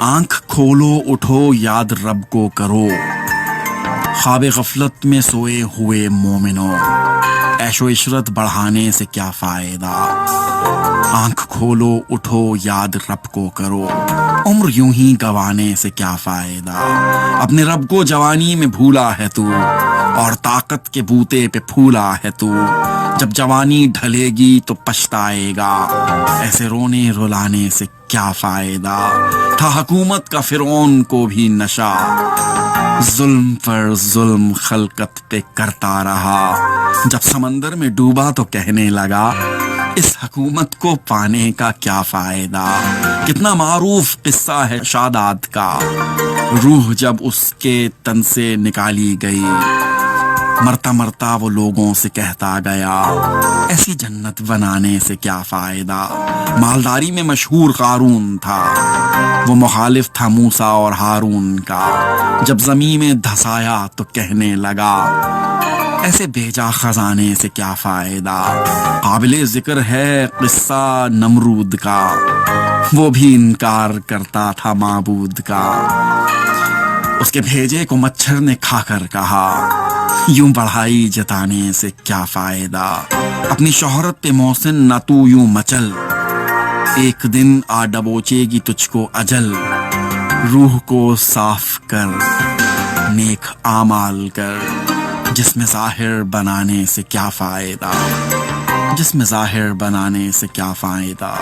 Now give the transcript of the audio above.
آنکھ کھولو اٹھو یاد رب کو کرو، خواب غفلت میں سوئے ہوئے مومنوں، عیش و عشرت بڑھانے سے کیا فائدہ، آنکھ کھولو اٹھو یاد رب کو کرو، عمر یوں ہی گوانے سے کیا فائدہ، اپنے رب کو جوانی میں بھولا ہے تو، اور طاقت کے بوتے پہ پھولا ہے تو، جب جوانی ڈھلے گی تو پچھتائے گا، ایسے رونے رلانے سے کیا فائدہ، تھا حکومت کا فرعون کو بھی نشہ، ظلم پر ظلم خلقت پہ کرتا رہا، جب سمندر میں ڈوبا تو کہنے لگا اس حکومت کو پانے کا کیا فائدہ، کتنا معروف قصہ ہے شاداد کا، روح جب اس کے تن سے نکالی گئی، مرتا مرتا وہ لوگوں سے کہتا گیا ایسی جنت بنانے سے کیا فائدہ، مالداری میں مشہور قارون تھا، وہ مخالف تھا موسیٰ اور ہارون کا، جب زمین میں دھسایا تو کہنے لگا ایسے بھیجا خزانے سے کیا فائدہ، قابل ذکر ہے قصہ نمرود کا، وہ بھی انکار کرتا تھا معبود کا، اس کے بھیجے کو مچھر نے کھا کر کہا یوں بڑھائی جتانے سے کیا فائدہ، اپنی شہرت پہ محسن نہ تو یوں مچل، ایک دن آ ڈبوچے گی تجھ کو اجل، روح کو صاف کر نیک اعمال کر، جسم ظاہر بنانے سے کیا فائدہ، جسم ظاہر بنانے سے کیا فائدہ۔